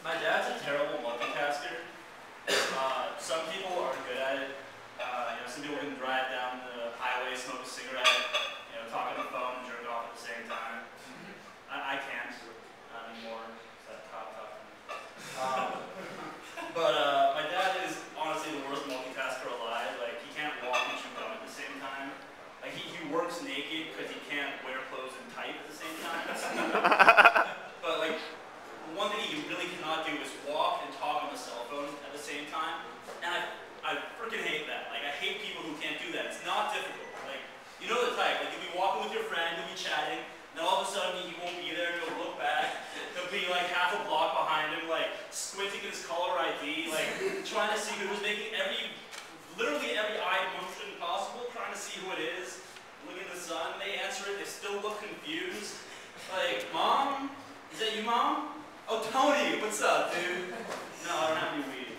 My dad's a terrible multitasker. Some people are good at it. Some people can drive down the highway, smoke a cigarette, talk on the phone, and jerk off at the same time. I can't anymore. That cop talking. But my dad is honestly the worst multitasker alive. Like, he can't walk and chew gum at the same time. Like, he works naked because he can't wear clothes and type at the same time. But like, one thing he really cannot do is walk and talk on the cell phone at the same time. And I freaking hate that. Like, I hate people who can't do that. It's not difficult. Like, you know the type. Like, you'll be walking with your friend, you'll be chatting, and then all of a sudden he won't be there, you'll look back, he'll be like half a block behind him, like squinting his caller ID, like trying to see who was making literally every eye motion possible, trying to see who it is. Look at the sun, they answer it, they still look confused. Like, Mom? Is that you, Mom? Oh, Tony, what's up, dude? No, I don't have any weed.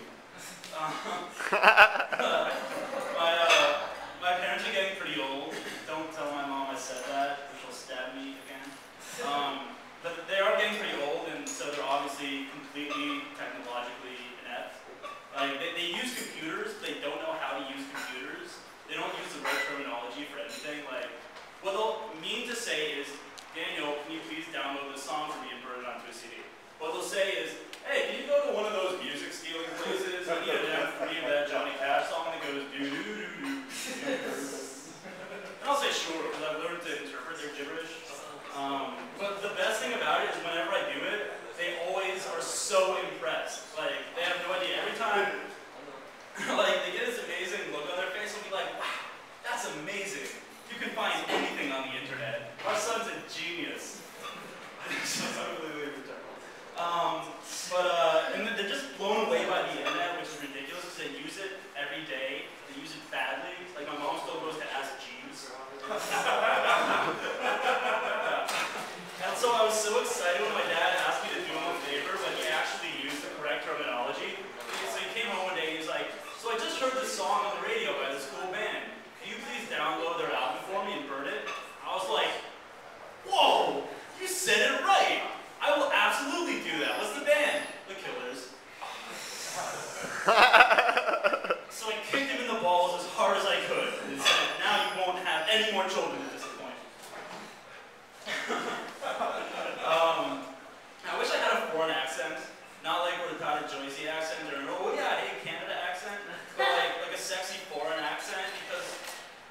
My parents are getting pretty old. Don't tell my mom I said that, or she'll stab me again. But they are getting pretty old, and so they're obviously completely technologically inept. Like, they use computers, but they don't know how to use computers. They don't use the right terminology for anything. Like, what they'll mean to say is, Daniel, can you please download this song for me and burn it onto a CD? What they'll say is, hey, can you go to one of those music stealing places? I need an M3 of that Johnny Cash song that goes doo-doo-doo-doo. And I'll say sure, because I've learned to interpret their gibberish. But the best thing about it is whenever I do it, they always are so impressed. Like, they have no idea. Every time, like, they get this amazing look on their face and be like, wow, that's amazing. You can find anything on the internet. Our son's a genius. And they're just blown away by the internet, which is ridiculous because they use it every day. They use it badly. Like, my mom still goes to Ask Jeeves. And so I was so excited when my dad asked me to do him a favor when he actually used the correct terminology. So he came home one day and he was like, so I just heard this song on the radio by this cool band. Can you please download their album for me and burn it? I was like, whoa, you said it right. I will absolutely do that. What's the band? The Killers. So I kicked him in the balls as hard as I could and said, now you won't have any more children at this point. I wish I had a foreign accent. Not like Rotata Joycey accent or an oh yeah, hey Canada accent, but like a sexy foreign accent because,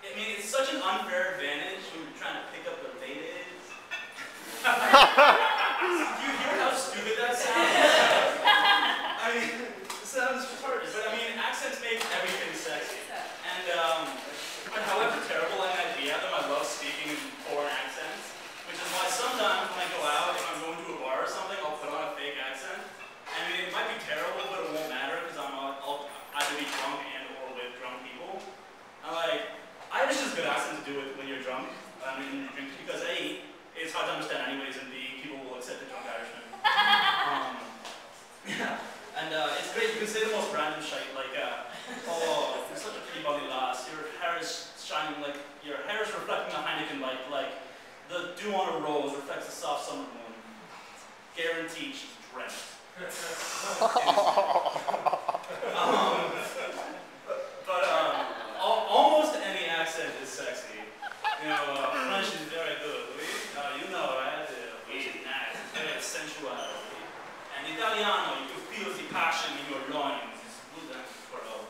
I mean, it's such an unfair advantage when you're trying to pick up the ladies. Do you hear how stupid that sounds? I mean, it sounds retarded, but I mean, accents make everything sexy. And however terrible I might be at them, I love speaking in foreign accents, which is why sometimes when I go out, if I'm going to a bar or something, I'll put on a fake accent. I mean, it might be terrible, but it won't matter because I'll either be drunk and or with drunk people. I'm like, Irish is a good accent to do it when you're drunk. I mean, because A, it's hard to understand anyways, and B, people will accept the drunk Irishman. Yeah, and it's great. You can say the most random shit, like, oh, you're such a pretty body lass. Your hair is shining like, your hair is reflecting the Heineken light, like the dew on a rose reflects the soft summer moon. Guaranteed she's drenched. Almost any accent is sexy. French is very good. You know, right? It's nice, very sensual. And Italiano, you can feel the passion in your loins. It's good and for love.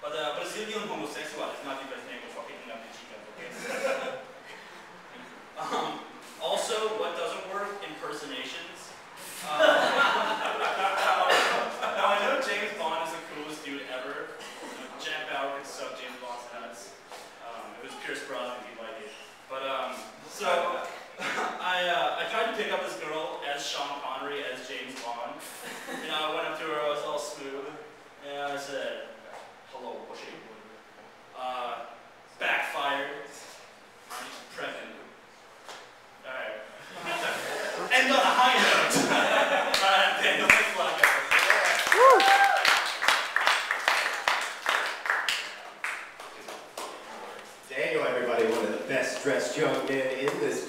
But Brazilian homosexual is not the best name for picking up the chicken, okay? Also, what doesn't work? Impersonations. Now I know James Bond is the coolest dude ever. Jack Bauer could suck James Bond's nuts. It was Pierce Brosnan, if you'd like it. But so I tried to pick up this girl as Sean Connery as James Bond. I went up to her, I was all smooth, and I said, "Hello, Bushy." Backfired. I'm pregnant. All right. End on a high note. All right, Daniel, thanks a lot, guys. Daniel, everybody, one of the best dressed young man in this